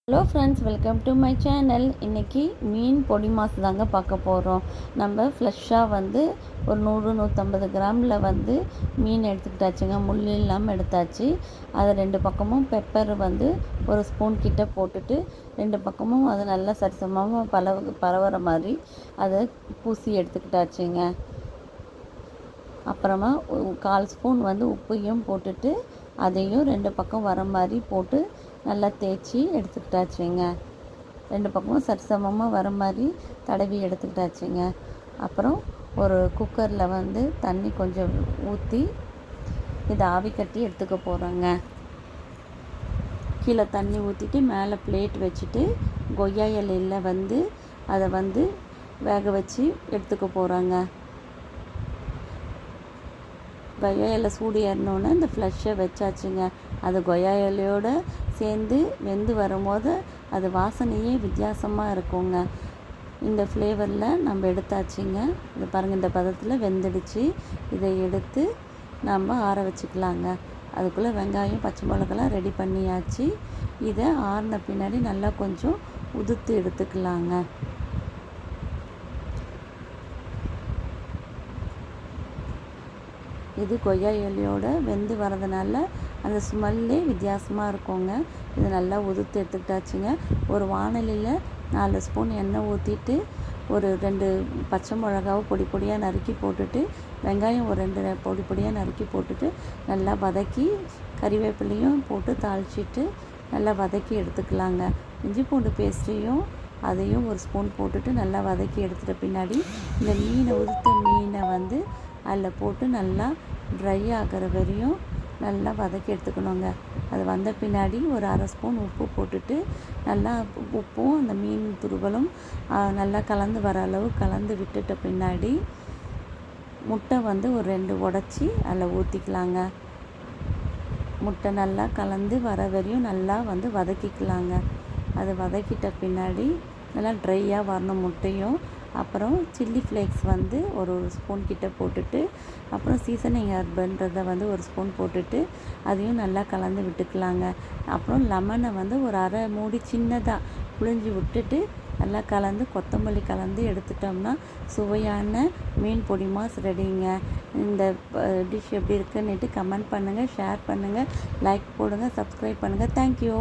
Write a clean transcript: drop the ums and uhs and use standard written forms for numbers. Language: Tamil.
Hello friends, welcome to my channel. இன்றைக்கி மீன் பொடி மாசு தாங்க பார்க்க போகிறோம். நம்ம ஃப்ரெஷ்ஷாக ஒரு 100-150 கிராமில் மீன் எடுத்துக்கிட்டாச்சுங்க. முள் இல்லாமல் எடுத்தாச்சு. அதை 2 பக்கமும் பெப்பர் ஒரு ஸ்பூன் கிட்ட போட்டுட்டு 2 பக்கமும் அதை நல்லா சரிசமமாக பரவுற மாதிரி அதை பூசி எடுத்துக்கிட்டாச்சுங்க. அப்புறமா 1/4 ஸ்பூன் உப்பையும் போட்டுட்டு அதையும் 2 பக்கம் வர மாதிரி போட்டு நல்லா தேய்ச்சி எடுத்துக்கிட்டாச்சுங்க. 2 பக்கமும் சரிசமமாக வர மாதிரி தடவி எடுத்துக்கிட்டாச்சுங்க. அப்புறம் ஒரு குக்கரில் தண்ணி கொஞ்சம் ஊற்றி இதை ஆவி கட்டி எடுத்துக்க போகிறோங்க. கீழே தண்ணி ஊற்றிட்டு மேலே பிளேட் வச்சுட்டு கொய்யா இலையில் அதை வேக வச்சு எடுத்துக்க போகிறோங்க. கொய்யா இலை சூடு ஏறினோன்னே இந்த ஃப்ளஷை வச்சாச்சுங்க. அது கொய்யா இலையோடு சேர்ந்து வெந்து வரும்போது அது வாசனையே வித்தியாசமாக இருக்குங்க. இந்த ஃப்ளேவரில் நம்ம எடுத்தாச்சுங்க. இது பாருங்கள், இந்த பதத்தில் வெந்துடுச்சு. இதை எடுத்து நம்ம ஆற வச்சுக்கலாங்க. அதுக்குள்ளே வெங்காயம் பச்சை மிளகாலாம் ரெடி பண்ணியாச்சு. இதை ஆறின பின்னாடி நல்லா கொஞ்சம் உதுத்து எடுத்துக்கலாங்க. இது கொய்யா இலையோடு வெந்து வரதுனால அந்த ஸ்மெல்லே வித்தியாசமாக இருக்குங்க. இது நல்லா உதுத்து எடுத்துக்கிட்டாச்சுங்க. ஒரு வாணலியில் 4 ஸ்பூன் எண்ணெய் ஊற்றிட்டு ஒரு 2 பச்சை மிளகாவை பொடி பொடியாக நறுக்கி போட்டுட்டு வெங்காயம் ஒரு 2 பொடி பொடியாக நறுக்கி போட்டுட்டு நல்லா வதக்கி கறிவேப்பிலையும் போட்டு தாளிச்சிட்டு நல்லா வதக்கி எடுத்துக்கலாங்க. இஞ்சி பூண்டு பேஸ்ட்டையும் அதையும் ஒரு ஸ்பூன் போட்டுட்டு நல்லா வதக்கி எடுத்துகிட்ட பின்னாடி இந்த உதுத்த மீனை அதில் போட்டு நல்லா ட்ரை ஆகிற வரையும் நல்லா வதக்கி எடுத்துக்கணுங்க. அது வந்த பின்னாடி ஒரு 1/2 ஸ்பூன் உப்பு போட்டுட்டு நல்லா உப்பும் அந்த மீன் துருவலும் நல்லா கலந்து வர அளவு கலந்து விட்டுட்ட பின்னாடி முட்டை ஒரு 2 உடச்சி அதில் ஊற்றிக்கலாங்க. முட்டை நல்லா கலந்து வர வரையும் நல்லா வதக்கிக்கலாங்க. அது வதக்கிட்ட பின்னாடி நல்லா ட்ரையாக வரணும் முட்டையும். அப்புறம் சில்லி ஃப்ளேக்ஸ் ஒரு ஸ்பூன் கிட்ட போட்டுட்டு அப்புறம் சீசனிங் ஹெர்புன்றதை ஒரு ஸ்பூன் போட்டுட்டு அதையும் நல்லா கலந்து விட்டுக்கலாங்க. அப்புறம் லெமனை ஒரு அரை மூடி சின்னதாக புழிஞ்சி விட்டுட்டு நல்லா கலந்து கொத்தமல்லி கலந்து எடுத்துட்டோம்னா சுவையான மீன் பொடி மாஸ் ரெடிங்க. இந்த டிஷ் எப்படி இருக்குன்னுட்டு கமெண்ட் பண்ணுங்கள், ஷேர் பண்ணுங்கள், லைக் போடுங்க, சப்ஸ்கிரைப் பண்ணுங்கள். தேங்க்யூ.